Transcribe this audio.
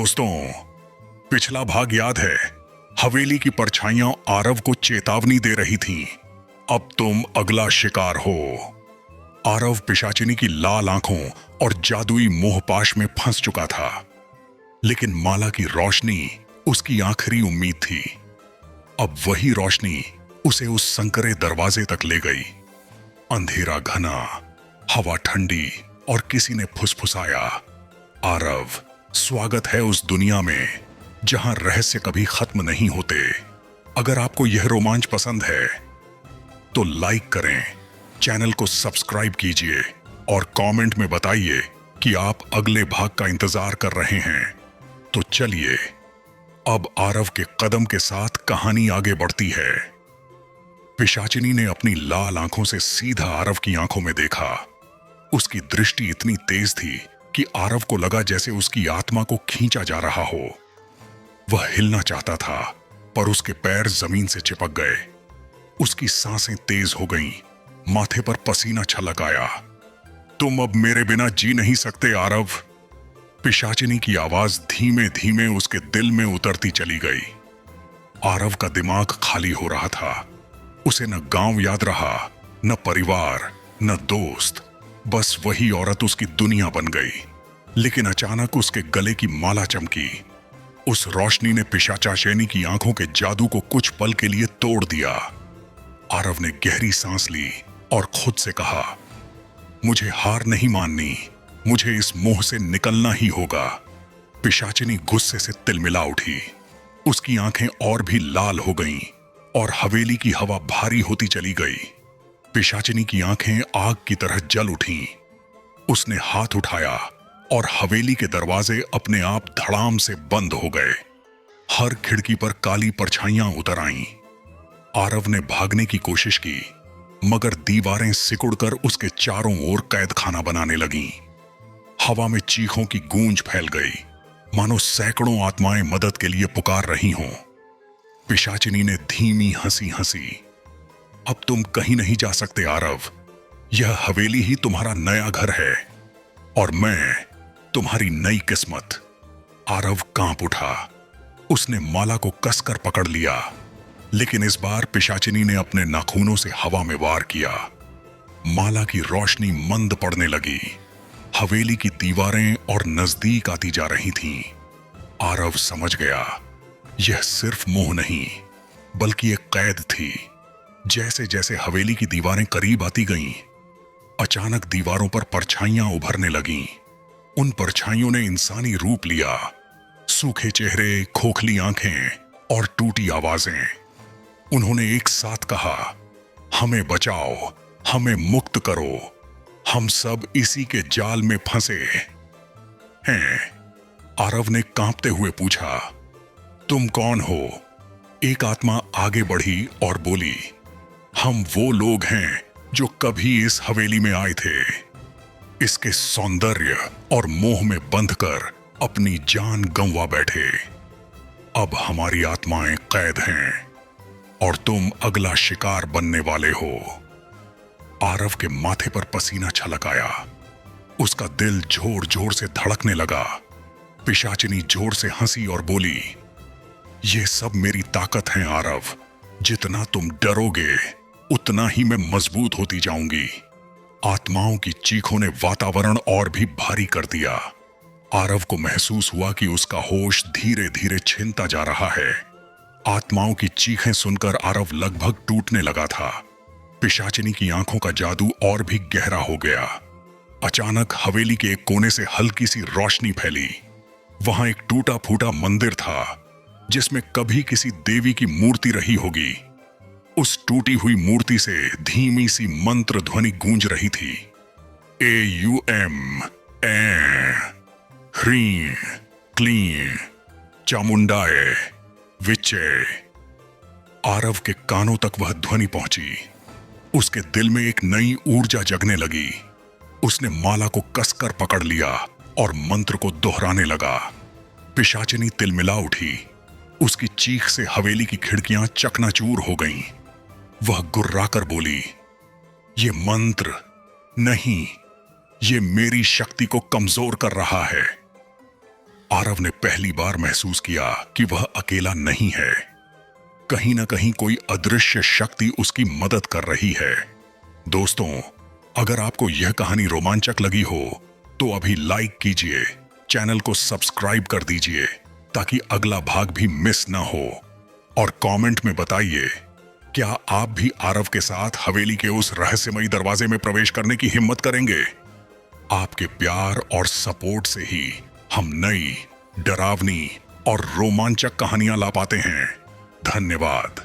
दोस्तों, पिछला भाग याद है? हवेली की परछाइयां आरव को चेतावनी दे रही थीं, अब तुम अगला शिकार हो। आरव पिशाचिनी की लाल आंखों और जादुई मोहपाश में फंस चुका था, लेकिन माला की रोशनी उसकी आखिरी उम्मीद थी। अब वही रोशनी उसे उस संकरे दरवाजे तक ले गई। अंधेरा घना, हवा ठंडी और किसी ने फुसफुसाया, आरव, स्वागत है उस दुनिया में जहां रहस्य कभी खत्म नहीं होते। अगर आपको यह रोमांच पसंद है तो लाइक करें, चैनल को सब्सक्राइब कीजिए और कमेंट में बताइए कि आप अगले भाग का इंतजार कर रहे हैं। तो चलिए, अब आरव के कदम के साथ कहानी आगे बढ़ती है। पिशाचिनी ने अपनी लाल आंखों से सीधा आरव की आंखों में देखा। उसकी दृष्टि इतनी तेज थी कि आरव को लगा जैसे उसकी आत्मा को खींचा जा रहा हो। वह हिलना चाहता था, पर उसके पैर जमीन से चिपक गए। उसकी सांसें तेज हो गईं, माथे पर पसीना छलक आया। तुम अब मेरे बिना जी नहीं सकते आरव। पिशाचिनी की आवाज धीमे धीमे उसके दिल में उतरती चली गई। आरव का दिमाग खाली हो रहा था। उसे न गांव याद रहा, न परिवार, न दोस्त। बस वही औरत उसकी दुनिया बन गई। लेकिन अचानक उसके गले की माला चमकी। उस रोशनी ने पिशाचाशेनी की आंखों के जादू को कुछ पल के लिए तोड़ दिया। आरव ने गहरी सांस ली और खुद से कहा, मुझे हार नहीं माननी, मुझे इस मोह से निकलना ही होगा। पिशाचिनी गुस्से से तिलमिला उठी। उसकी आंखें और भी लाल हो गईं और हवेली की हवा भारी होती चली गई। पिशाचिनी की आंखें आग की तरह जल उठीं। उसने हाथ उठाया और हवेली के दरवाजे अपने आप धड़ाम से बंद हो गए। हर खिड़की पर काली परछाइयां उतर आईं। आरव ने भागने की कोशिश की, मगर दीवारें सिकुड़कर उसके चारों ओर कैद खाना बनाने लगीं। हवा में चीखों की गूंज फैल गई, मानो सैकड़ों आत्माएं मदद के लिए पुकार रही हों। पिशाचिनी ने धीमी हंसी हंसी, अब तुम कहीं नहीं जा सकते आरव। यह हवेली ही तुम्हारा नया घर है और मैं तुम्हारी नई किस्मत। आरव कांप उठा। उसने माला को कसकर पकड़ लिया, लेकिन इस बार पिशाचिनी ने अपने नाखूनों से हवा में वार किया। माला की रोशनी मंद पड़ने लगी। हवेली की दीवारें और नजदीक आती जा रही थीं। आरव समझ गया, यह सिर्फ मोह नहीं, बल्कि एक कैद थी। जैसे जैसे हवेली की दीवारें करीब आती गईं, अचानक दीवारों पर परछाइयां उभरने लगीं। उन परछाइयों ने इंसानी रूप लिया। सूखे चेहरे, खोखली आंखें और टूटी आवाजें। उन्होंने एक साथ कहा, हमें बचाओ, हमें मुक्त करो, हम सब इसी के जाल में फंसे हैं। आरव ने कांपते हुए पूछा, तुम कौन हो? एक आत्मा आगे बढ़ी और बोली, हम वो लोग हैं जो कभी इस हवेली में आए थे। इसके सौंदर्य और मोह में बंधकर अपनी जान गंवा बैठे। अब हमारी आत्माएं कैद हैं और तुम अगला शिकार बनने वाले हो। आरव के माथे पर पसीना छलक आया। उसका दिल जोर जोर से धड़कने लगा। पिशाचिनी जोर से हंसी और बोली, ये सब मेरी ताकत है आरव। जितना तुम डरोगे उतना ही मैं मजबूत होती जाऊंगी। आत्माओं की चीखों ने वातावरण और भी भारी कर दिया। आरव को महसूस हुआ कि उसका होश धीरे धीरे छिनता जा रहा है। आत्माओं की चीखें सुनकर आरव लगभग टूटने लगा था। पिशाचिनी की आंखों का जादू और भी गहरा हो गया। अचानक हवेली के एक कोने से हल्की सी रोशनी फैली। वहां एक टूटा फूटा मंदिर था, जिसमें कभी किसी देवी की मूर्ति रही होगी। उस टूटी हुई मूर्ति से धीमी सी मंत्र ध्वनि गूंज रही थी। AUM ह्रीं क्लीं चामुंडाए विचे। आरव के कानों तक वह ध्वनि पहुंची। उसके दिल में एक नई ऊर्जा जगने लगी। उसने माला को कसकर पकड़ लिया और मंत्र को दोहराने लगा। पिशाचिनी तिलमिला उठी। उसकी चीख से हवेली की खिड़कियां चकनाचूर हो गईं। वह गुर्राकर बोली, ये मंत्र नहीं, ये मेरी शक्ति को कमजोर कर रहा है। आरव ने पहली बार महसूस किया कि वह अकेला नहीं है। कहीं ना कहीं कोई अदृश्य शक्ति उसकी मदद कर रही है। दोस्तों, अगर आपको यह कहानी रोमांचक लगी हो तो अभी लाइक कीजिए, चैनल को सब्सक्राइब कर दीजिए ताकि अगला भाग भी मिस ना हो। और कमेंट में बताइए, क्या आप भी आरव के साथ हवेली के उस रहस्यमयी दरवाजे में प्रवेश करने की हिम्मत करेंगे? आपके प्यार और सपोर्ट से ही हम नई, डरावनी और रोमांचक कहानियां ला पाते हैं। धन्यवाद।